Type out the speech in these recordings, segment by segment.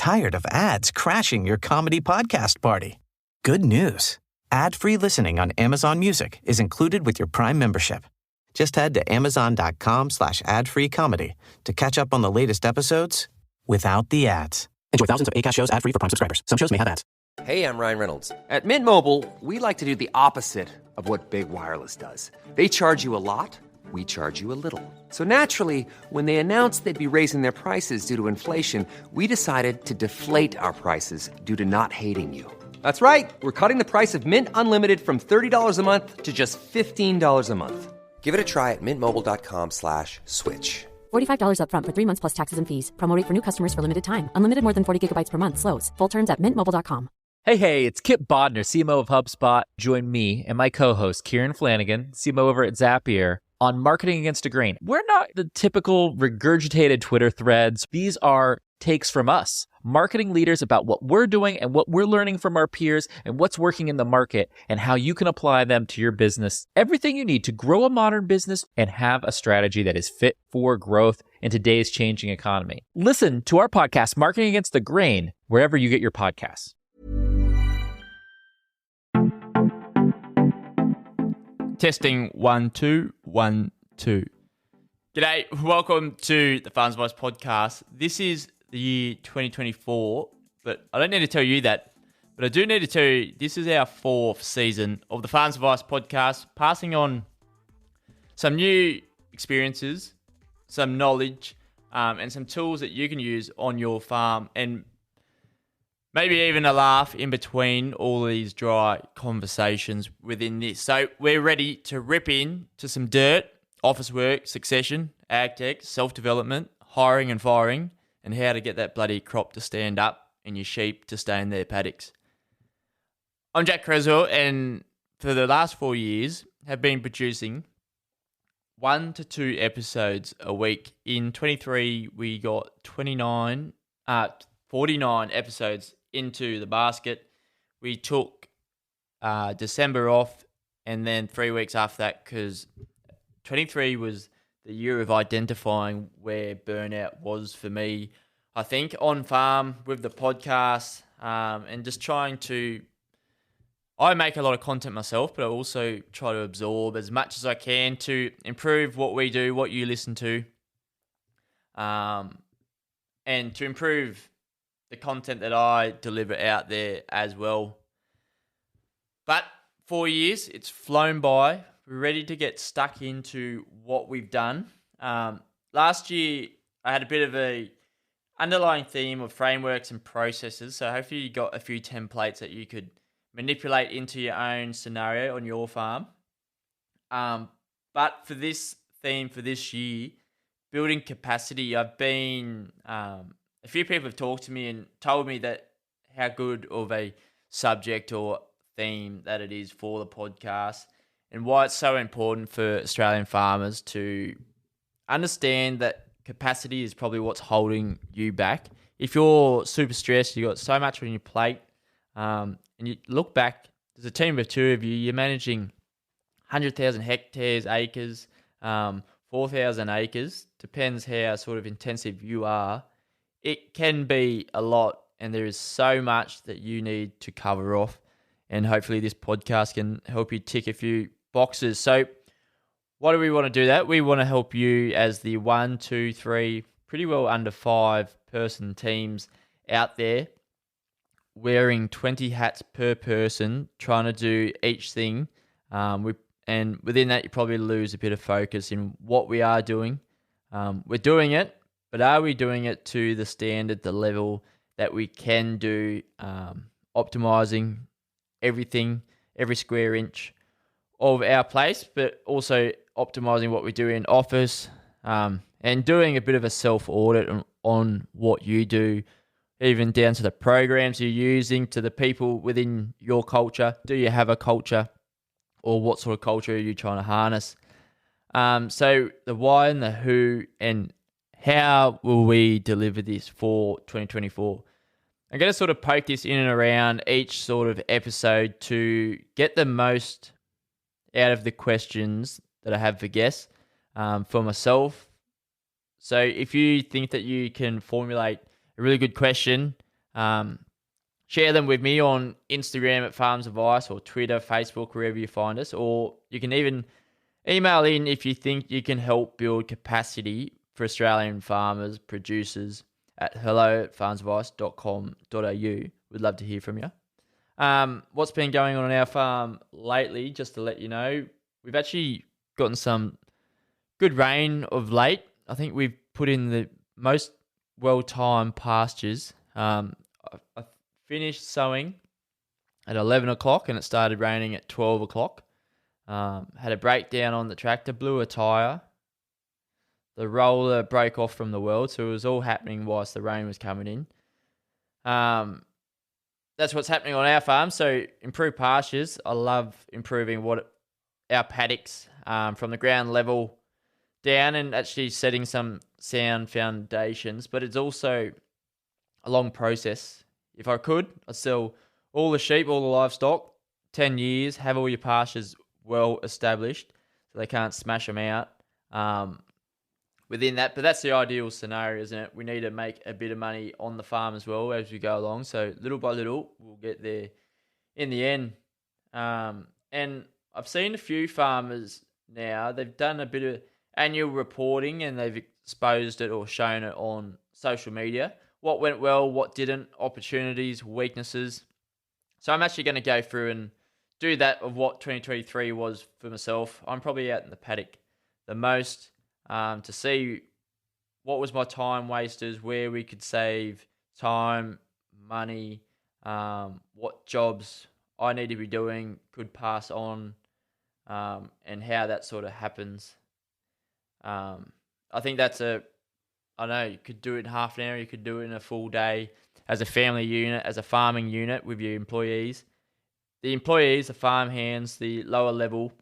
tired of ads crashing your comedy podcast party? Good news. Ad-free listening on Amazon Music is included with your Prime membership. Just head to amazon.com/ad-free comedy to catch up on the latest episodes without the ads. Enjoy thousands of Acast shows ad-free for Prime subscribers. Some shows may have ads. Hey, I'm Ryan Reynolds. At Mint Mobile, we like to do the opposite of what Big Wireless does. They charge you a lot, we charge you a little. So naturally, when they announced they'd be raising their prices due to inflation, we decided to deflate our prices due to not hating you. That's right. We're cutting the price of Mint Unlimited from $30 a month to just $15 a month. Give it a try at mintmobile.com/switch. $45 up front for 3 months plus taxes and fees. Promo rate for new customers for limited time. Unlimited more than 40 gigabytes per month. Slows full terms at mintmobile.com. Hey, it's Kip Bodner, CMO of HubSpot. Join me and my co-host, Kieran Flanagan, CMO over at Zapier, on Marketing Against a Grain. We're not the typical regurgitated Twitter threads. These are takes from us, marketing leaders, about what we're doing and what we're learning from our peers and what's working in the market and how you can apply them to your business. Everything you need to grow a modern business and have a strategy that is fit for growth in today's changing economy. Listen to our podcast, Marketing Against the Grain, wherever you get your podcasts. Testing 1 2 1 2. G'day, welcome to the Farms Advice Podcast. This is the year 2024, but I don't need to tell you that, but I do need to tell you this is our 4th season of the Farms Advice Podcast, passing on some new experiences, some knowledge, and some tools that you can use on your farm, and maybe even a laugh in between all these dry conversations within this. So we're ready to rip in to some dirt, office work, succession, ag tech, self-development, hiring and firing, and how to get that bloody crop to stand up and your sheep to stay in their paddocks. I'm Jack Creswell, and for the last 4 years have been producing 1 to 2 episodes a week. In 23, we got 49 episodes into the basket. We took December off, and then 3 weeks after that, because 23 was the year of identifying where burnout was for me, I think, on farm with the podcast, and just trying to, I make a lot of content myself, but I also try to absorb as much as I can to improve what we do, what you listen to, and to improve the content that I deliver out there as well. But 4 years, it's flown by. We're ready to get stuck into what we've done. Last year, I had a bit of a underlying theme of frameworks and processes. So hopefully you got a few templates that you could manipulate into your own scenario on your farm. But for this theme for this year, building capacity, I've been, a few people have talked to me and told me that how good of a subject or theme that it is for the podcast, and why it's so important for Australian farmers to understand that capacity is probably what's holding you back. If you're super stressed, you've got so much on your plate, and you look back, there's a team of 2 of you, you're managing 100,000 hectares, acres, 4,000 acres, depends how sort of intensive you are. It can be a lot, and there is so much that you need to cover off, and hopefully this podcast can help you tick a few boxes. So why do we want to do that? We want to help you as the 1, 2, 3, pretty well under 5 person teams out there, wearing 20 hats per person, trying to do each thing. And within that, you probably lose a bit of focus in what we are doing. We're doing it, but are we doing it to the standard, the level that we can do, optimizing everything, every square inch of our place, but also optimizing what we do in office, and doing a bit of a self-audit on what you do, even down to the programs you're using, to the people within your culture. Do you have a culture, or what sort of culture are you trying to harness? So the why and the who, and how will we deliver this for 2024? I'm going to sort of poke this in and around each sort of episode to get the most out of the questions that I have for guests, for myself. So if you think that you can formulate a really good question, Share them with me on Instagram at Farms Advice or Twitter, Facebook, wherever you find us. Or you can even email in if you think you can help build capacity for Australian farmers, producers at hello@farmsadvice.com.au. We'd love to hear from you. What's been going on our farm lately, just to let you know, we've actually gotten some good rain of late. I think we've put in the most well-timed pastures. I finished sowing at 11 o'clock and it started raining at 12 o'clock. Had a breakdown on the tractor, blew a tyre. The roller broke off from the world, so it was all happening whilst the rain was coming in. That's what's happening on our farm. So improved pastures. I love improving our paddocks from the ground level down and actually setting some sound foundations. But it's also a long process. If I could, I'd sell all the sheep, all the livestock, 10 years, have all your pastures well established so they can't smash them out within that. But that's the ideal scenario, isn't it? We need to make a bit of money on the farm as well as we go along. So little by little, we'll get there in the end. And I've seen a few farmers now, they've done a bit of annual reporting and they've exposed it or shown it on social media. What went well, what didn't, opportunities, weaknesses. So I'm actually going to go through and do that of what 2023 was for myself. I'm probably out in the paddock the most to see what was my time wasters, where we could save time, money, what jobs I need to be doing, could pass on, and how that sort of happens. I think I know you could do it in half an hour, you could do it in a full day as a family unit, as a farming unit with your employees. The employees, the farm hands, the lower level,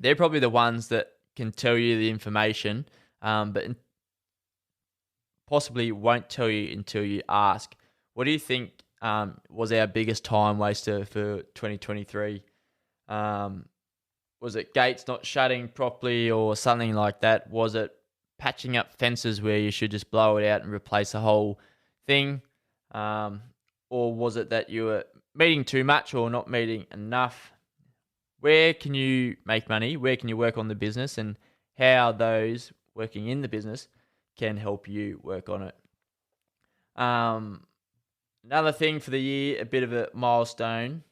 they're probably the ones that can tell you the information, but possibly won't tell you until you ask. What do you think was our biggest time waster for 2023? Was it gates not shutting properly or something like that? Was it patching up fences where you should just blow it out and replace the whole thing? Or was it that you were meeting too much or not meeting enough? Where can you make money? Where can you work on the business? And how those working in the business can help you work on it. Another thing for the year, a bit of a milestone,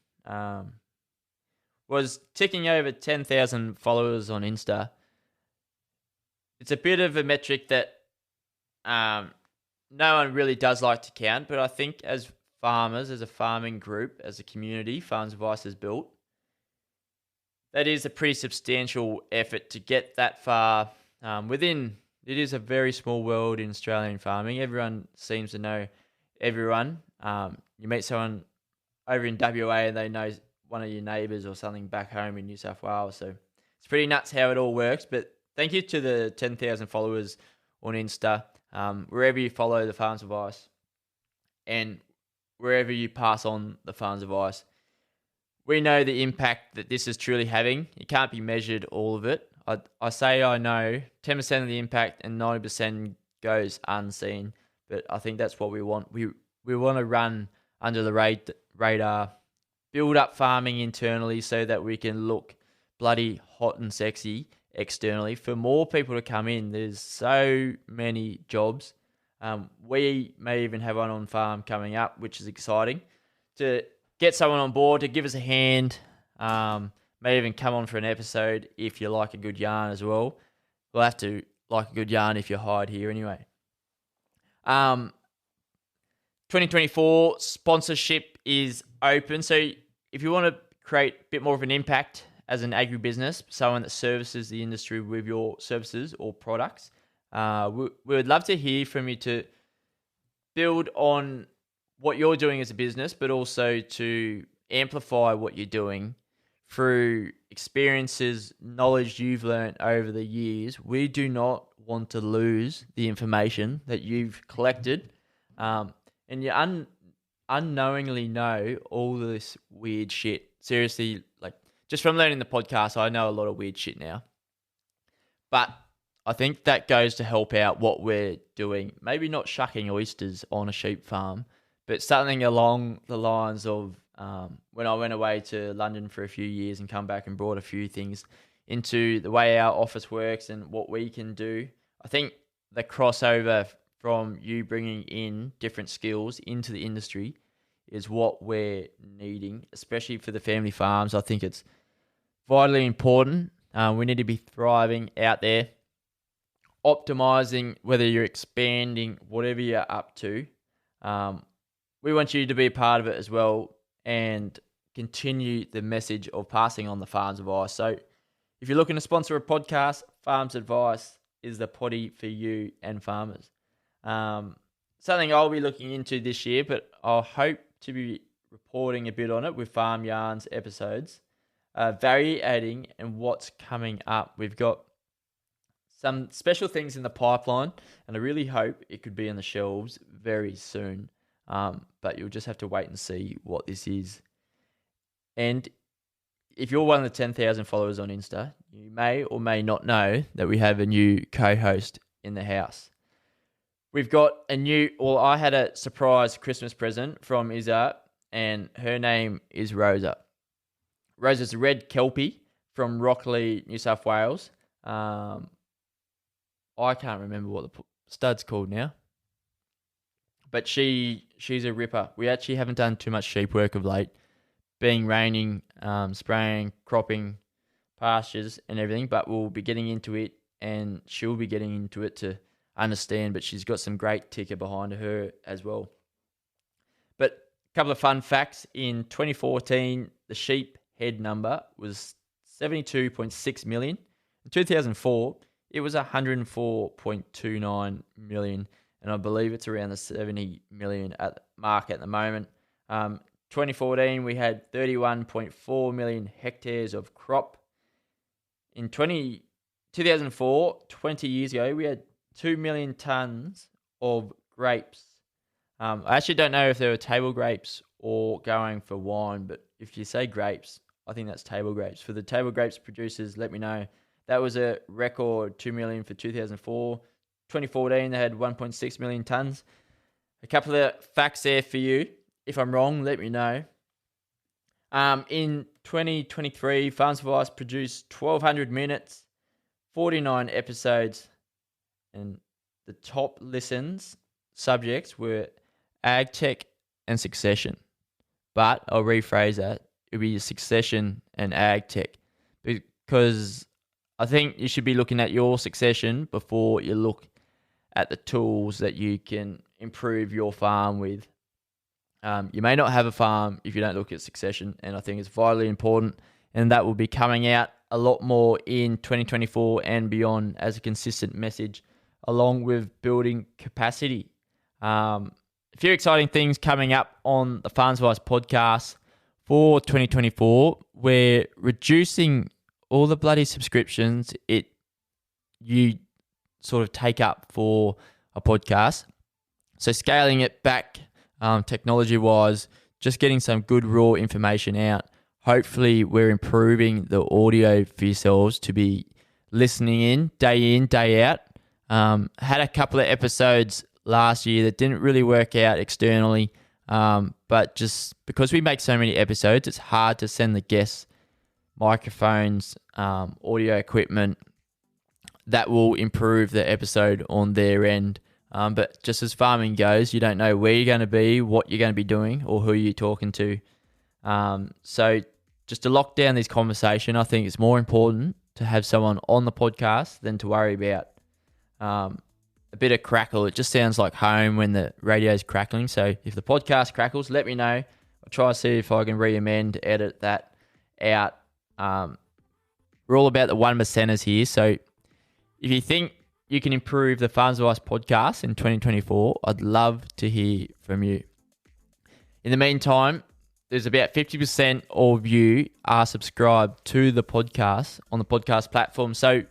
was ticking over 10,000 followers on Insta. It's a bit of a metric that no one really does like to count, but I think as farmers, as a farming group, as a community, Farms Advice has built, that is a pretty substantial effort to get that far within. It is a very small world in Australian farming. Everyone seems to know everyone. You meet someone over in WA and they know one of your neighbours or something back home in New South Wales. So it's pretty nuts how it all works. But thank you to the 10,000 followers on Insta, wherever you follow the Farms Advice and wherever you pass on the Farms Advice. We know the impact that this is truly having. It can't be measured, all of it. I say I know 10% of the impact and 90% goes unseen. But I think that's what we want. We want to run under the radar, build up farming internally so that we can look bloody hot and sexy externally for more people to come in. There's so many jobs. We may even have one on farm coming up, which is exciting. To get someone on board to give us a hand, may even come on for an episode if you like a good yarn as well. We'll have to like a good yarn if you're hired here anyway. 2024 sponsorship is open. So if you want to create a bit more of an impact as an agribusiness, someone that services the industry with your services or products, we would love to hear from you to build on what you're doing as a business, but also to amplify what you're doing through experiences, knowledge you've learned over the years. We do not want to lose the information that you've collected, and you unknowingly know all this weird shit. Seriously, like just from learning the podcast, I know a lot of weird shit now. But I think that goes to help out what we're doing. Maybe not shucking oysters on a sheep farm, but something along the lines of when I went away to London for a few years and come back and brought a few things into the way our office works and what we can do. I think the crossover from you bringing in different skills into the industry is what we're needing, especially for the family farms. I think it's vitally important. We need to be thriving out there, optimizing, whether you're expanding, whatever you're up to. We want you to be a part of it as well and continue the message of passing on the farm's advice. So if you're looking to sponsor a podcast, Farms Advice is the potty for you and farmers. Something I'll be looking into this year, but I'll hope to be reporting a bit on it with Farm Yarns episodes, variating and what's coming up. We've got some special things in the pipeline, and I really hope it could be on the shelves very soon. But you'll just have to wait and see what this is. And if you're one of the 10,000 followers on Insta, you may or may not know that we have a new co-host in the house. We've got I had a surprise Christmas present from Izza, and her name is Rosa. Rosa's a red Kelpie from Rockley, New South Wales. I can't remember what the stud's called now. But she's a ripper. We actually haven't done too much sheep work of late, being raining, spraying, cropping, pastures and everything, but we'll be getting into it and she'll be getting into it to understand, but she's got some great ticker behind her as well. But a couple of fun facts. In 2014, the sheep head number was 72.6 million. In 2004, it was 104.29 million. And I believe it's around the 70 million mark at the moment. 2014, we had 31.4 million hectares of crop. In 2004, 20 years ago, we had 2 million tons of grapes. I actually don't know if they were table grapes or going for wine, but if you say grapes, I think that's table grapes. For the table grapes producers, let me know. That was a record 2 million for 2004. 2014, they had 1.6 million tons. A couple of facts there for you. If I'm wrong, let me know. In 2023, Farms Advice produced 1,200 minutes, 49 episodes, and the top listens subjects were ag tech and succession. But I'll rephrase that. It'll be succession and ag tech, because I think you should be looking at your succession before you look at the tools that you can improve your farm with. You may not have a farm if you don't look at succession, and I think it's vitally important, and that will be coming out a lot more in 2024 and beyond as a consistent message, along with building capacity. A few exciting things coming up on the Farms Advice podcast for 2024. We're reducing all the bloody subscriptions you sort of take up for a podcast. So scaling it back technology-wise, just getting some good raw information out. Hopefully we're improving the audio for yourselves to be listening in, day out. Had a couple of episodes last year that didn't really work out externally, but just because we make so many episodes, it's hard to send the guests microphones, audio equipment that will improve the episode on their end. But just as farming goes, you don't know where you're going to be, what you're going to be doing, or who you're talking to. So just to lock down this conversation, I think it's more important to have someone on the podcast than to worry about a bit of crackle. It just sounds like home when the radio's crackling. So if the podcast crackles, let me know. I'll try to see if I can re-amend, edit that out. We're all about the 1%ers here. So if you think you can improve the Farms Advice podcast in 2024, I'd love to hear from you. In the meantime, there's about 50% of you are subscribed to the podcast on the podcast platform. So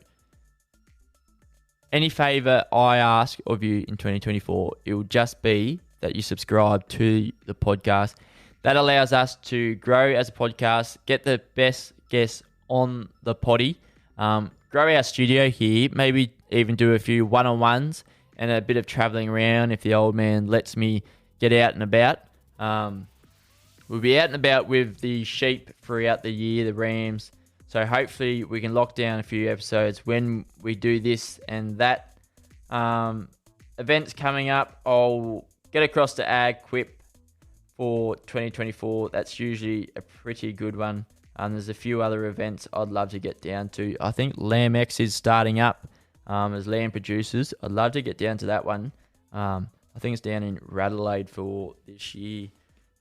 any favor I ask of you in 2024, it will just be that you subscribe to the podcast. That allows us to grow as a podcast, get the best guests on the potty, grow our studio here, maybe even do a few one-on-ones and a bit of traveling around if the old man lets me get out and about. We'll be out and about with the sheep throughout the year, the Rams. So hopefully we can lock down a few episodes when we do this and that. Events coming up, I'll get across to AgQuip for 2024. That's usually a pretty good one. There's a few other events I'd love to get down to. I think LambX is starting up as Lamb Producers. I'd love to get down to that one. I think it's down in Radelaide for this year.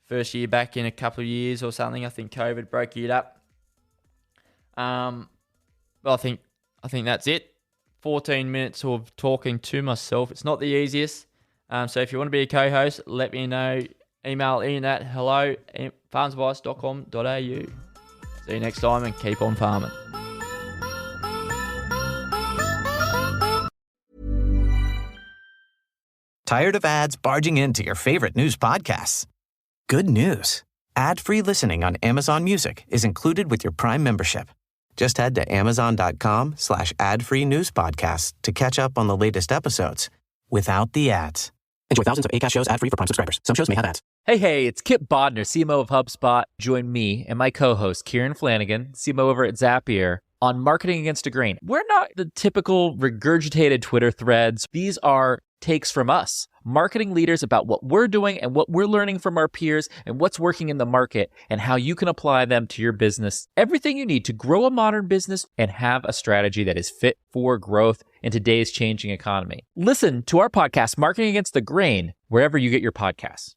First year back in a couple of years or something. I think COVID broke it up. Well, I think that's it. 14 minutes of talking to myself. It's not the easiest. So if you want to be a co-host, let me know. Email Ian at hello@farmsadvice.com.au. See you next time and keep on farming. Tired of ads barging into your favorite news podcasts? Good news. Ad-free listening on Amazon Music is included with your Prime membership. Just head to amazon.com/ad-free news podcasts to catch up on the latest episodes without the ads. Enjoy thousands of Acast shows ad-free for Prime subscribers. Some shows may have ads. Hey, it's Kip Bodner, CMO of HubSpot. Join me and my co-host, Kieran Flanagan, CMO over at Zapier, on Marketing Against the Grain. We're not the typical regurgitated Twitter threads. These are takes from us, marketing leaders, about what we're doing and what we're learning from our peers and what's working in the market and how you can apply them to your business. Everything you need to grow a modern business and have a strategy that is fit for growth in today's changing economy. Listen to our podcast, Marketing Against the Grain, wherever you get your podcasts.